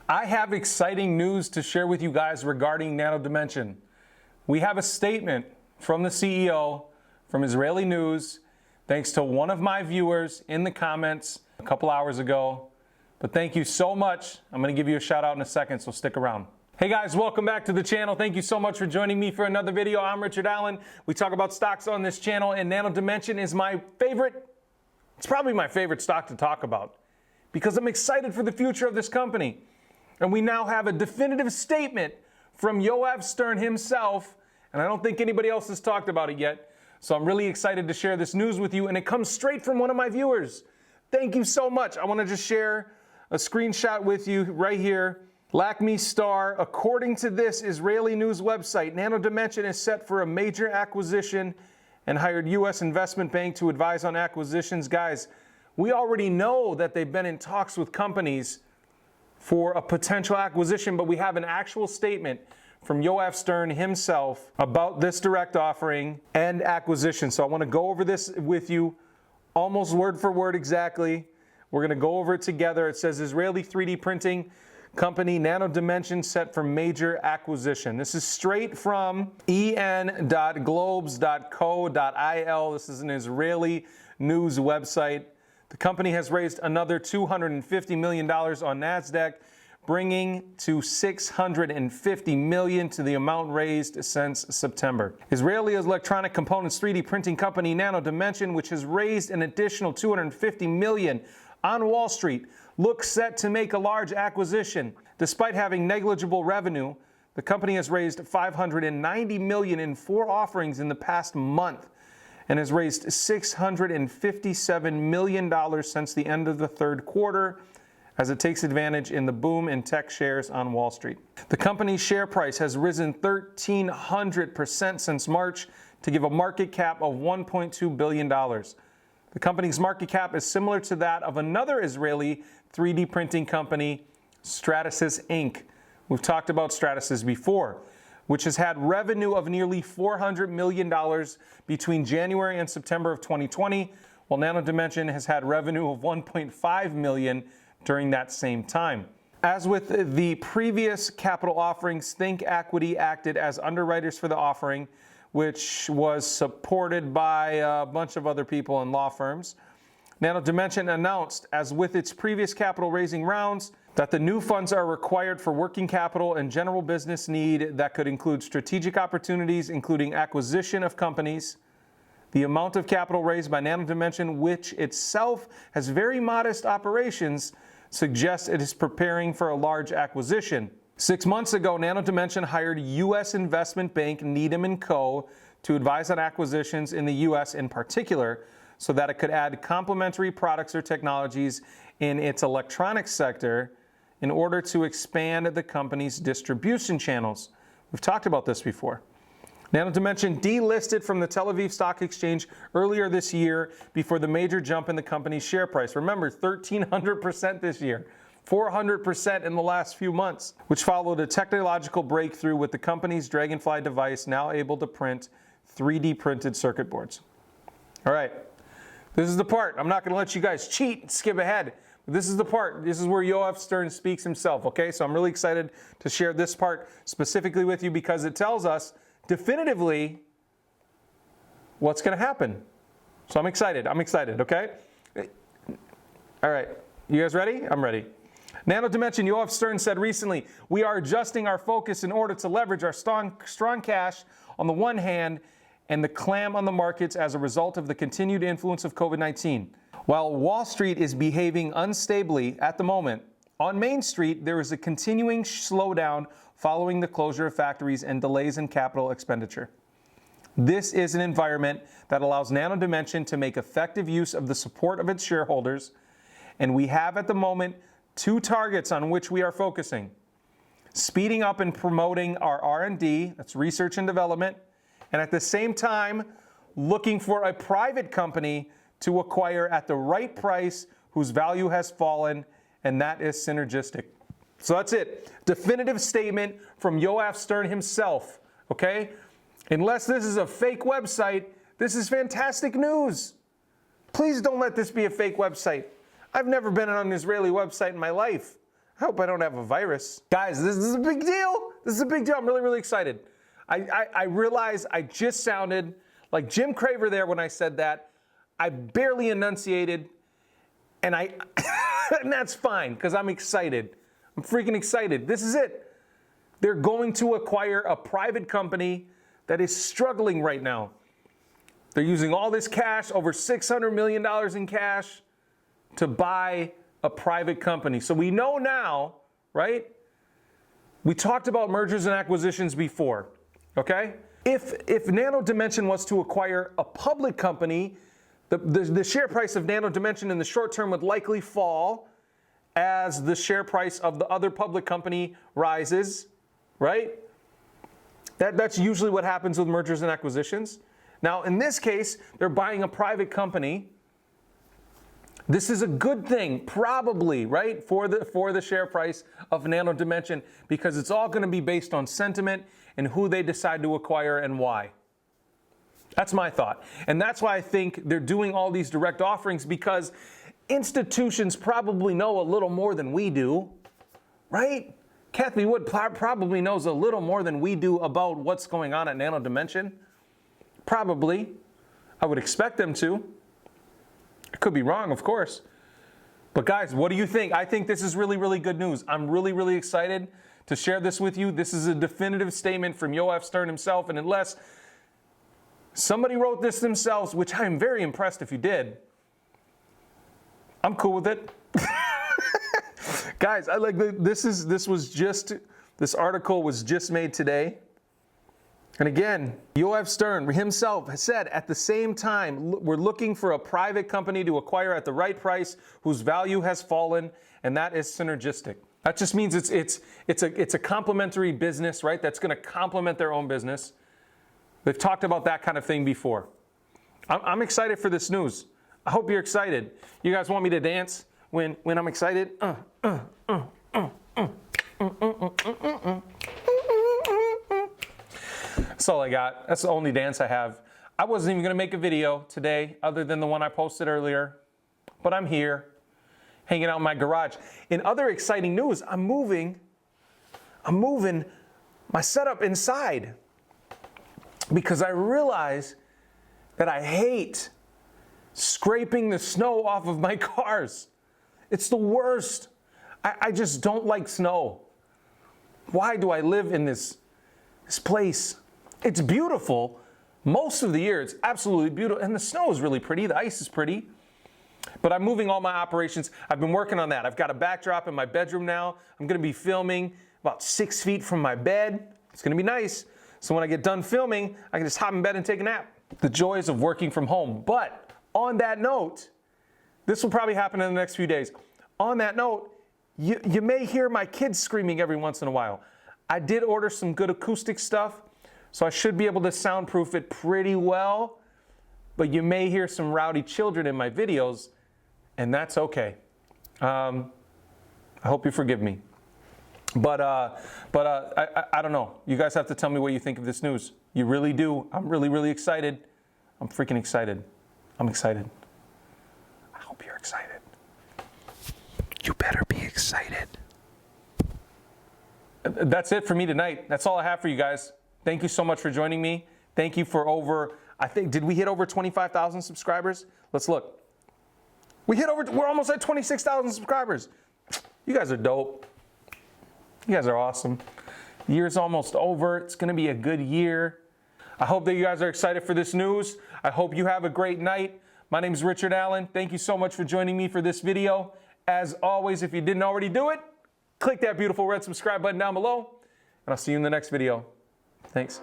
I have exciting news to share with you guys regarding Nano Dimension. We have a statement from the CEO from Israeli News, thanks to one of my viewers in the comments a couple hours ago. But thank you so much. I'm going to give you a shout out in a second, so stick around. Hey guys, welcome back to the channel. Thank you so much for joining me for another video. I'm Richard Allan. We talk about stocks on this channel, and Nano Dimension is my favorite. It's probably my favorite stock to talk about because I'm excited for the future of this company. And we now have a definitive statement from Yoav Stern himself, and I don't think anybody else has talked about it yet. So I'm really excited to share this news with you, and it comes straight from one of my viewers. Thank you so much. I want to just share a screenshot with you right here. Lakme Star, according to this Israeli news website, Nano Dimension is set for a major acquisition and hired U.S. investment bank to advise on acquisitions. Guys, we already know that they've been in talks with companies for a potential acquisition, but we have an actual statement from Yoav Stern himself about this direct offering and acquisition. So I want to go over this with you almost word for word exactly. We're going to go over it together. It says Israeli 3D printing company Nano Dimension set for major acquisition. This is straight from en.globes.co.il. This is an Israeli news website. The company has raised another $250 million on NASDAQ, bringing to $650 million to the amount raised since September. Israeli electronic components 3D printing company Nano Dimension, which has raised an additional $250 million on Wall Street, looks set to make a large acquisition. Despite having negligible revenue, the company has raised $590 million in 4 offerings in the past month, and has raised $657 million since the end of the third quarter as it takes advantage in the boom in tech shares on Wall Street. The company's share price has risen 1,300% since March to give a market cap of $1.2 billion. The company's market cap is similar to that of another Israeli 3D printing company, Stratasys Inc. We've talked about Stratasys before, which has had revenue of nearly $400 million between January and September of 2020, while Nano Dimension has had revenue of $1.5 million during that same time. As with the previous capital offerings, Think Equity acted as underwriters for the offering, which was supported by a bunch of other people and law firms. Nano Dimension announced, as with its previous capital raising rounds, that the new funds are required for working capital and general business need that could include strategic opportunities, including acquisition of companies. The amount of capital raised by Nano Dimension, which itself has very modest operations, suggests it is preparing for a large acquisition. 6 months ago, Nano Dimension hired U.S. investment bank Needham & Co. to advise on acquisitions in the U.S. in particular, so that it could add complementary products or technologies in its electronics sector in order to expand the company's distribution channels. We've talked about this before. Nano Dimension delisted from the Tel Aviv Stock Exchange earlier this year before the major jump in the company's share price. Remember, 1,300% this year, 400% in the last few months, which followed a technological breakthrough with the company's Dragonfly device now able to print 3D printed circuit boards. All right, this is the part. I'm not going to let you guys cheat and skip ahead. This is the part. This is where Yoav Stern speaks himself, okay? So I'm really excited to share this part specifically with you because it tells us definitively what's going to happen. So I'm excited, okay? All right, you guys ready? I'm ready. Nano Dimension, Yoav Stern said recently, we are adjusting our focus in order to leverage our strong cash on the one hand and the clam on the markets as a result of the continued influence of COVID-19. While Wall Street is behaving unstably at the moment, on Main Street there is a continuing slowdown following the closure of factories and delays in capital expenditure. This is an environment that allows Nano Dimension to make effective use of the support of its shareholders, and we have at the moment 2 targets on which we are focusing: speeding up and promoting our R&D, that's research and development, and at the same time looking for a private company to acquire at the right price whose value has fallen, and that is synergistic. So that's it. Definitive statement from Yoav Stern himself, okay? Unless this is a fake website, this is fantastic news. Please don't let this be a fake website. I've never been on an Israeli website in my life. I hope I don't have a virus. Guys, this is a big deal. This is a big deal. I'm really, really excited. I realize I just sounded like Jim Craver there when I said that. I barely enunciated, and and that's fine because I'm excited. I'm freaking excited. This is it. They're going to acquire a private company that is struggling right now. They're using all this cash, over $600 million in cash, to buy a private company. So we know now, right? We talked about mergers and acquisitions before, okay? If Nano Dimension was to acquire a public company, the share price of Nano Dimension in the short term would likely fall as the share price of the other public company rises, right? That's usually what happens with mergers and acquisitions. Now, in this case, they're buying a private company. This is a good thing, probably, right, for the share price of Nano Dimension, because it's all going to be based on sentiment and who they decide to acquire and why. That's my thought. And that's why I think they're doing all these direct offerings, because institutions probably know a little more than we do, right? Kathy Wood probably knows a little more than we do about what's going on at Nano Dimension. Probably. I would expect them to. I could be wrong, of course. But guys, what do you think? I think this is really, really good news. I'm really, really excited to share this with you. This is a definitive statement from Yoav Stern himself, and unless somebody wrote this themselves, which I am very impressed if you did, I'm cool with it. Guys, I like this article was just made today. And again, Yoav Stern himself has said, at the same time, we're looking for a private company to acquire at the right price, whose value has fallen, and that is synergistic. That just means it's a complementary business, right? That's going to complement their own business. They've talked about that kind of thing before. I'm excited for this news. I hope you're excited. You guys want me to dance when I'm excited? That's all I got. That's the only dance I have. I wasn't even going to make a video today other than the one I posted earlier, but I'm here hanging out in my garage. In other exciting news, I'm moving my setup inside because I realize that I hate scraping the snow off of my cars. It's the worst. I just don't like snow. Why do I live in this place? It's beautiful. Most of the year, it's absolutely beautiful. And the snow is really pretty. The ice is pretty. But I'm moving all my operations. I've been working on that. I've got a backdrop in my bedroom now. I'm going to be filming about 6 feet from my bed. It's going to be nice. So when I get done filming, I can just hop in bed and take a nap. The joys of working from home. But on that note, this will probably happen in the next few days. On that note, you may hear my kids screaming every once in a while. I did order some good acoustic stuff, so I should be able to soundproof it pretty well. But you may hear some rowdy children in my videos, and that's okay. I hope you forgive me. But I don't know. You guys have to tell me what you think of this news. You really do. I'm really, really excited. I'm freaking excited. I'm excited. I hope you're excited. You better be excited. That's it for me tonight. That's all I have for you guys. Thank you so much for joining me. Thank you for did we hit over 25,000 subscribers? Let's look. We're almost at 26,000 subscribers. You guys are dope. You guys are awesome. The year's almost over. It's going to be a good year. I hope that you guys are excited for this news. I hope you have a great night. My name is Richard Allan. Thank you so much for joining me for this video. As always, if you didn't already do it, click that beautiful red subscribe button down below, and I'll see you in the next video. Thanks.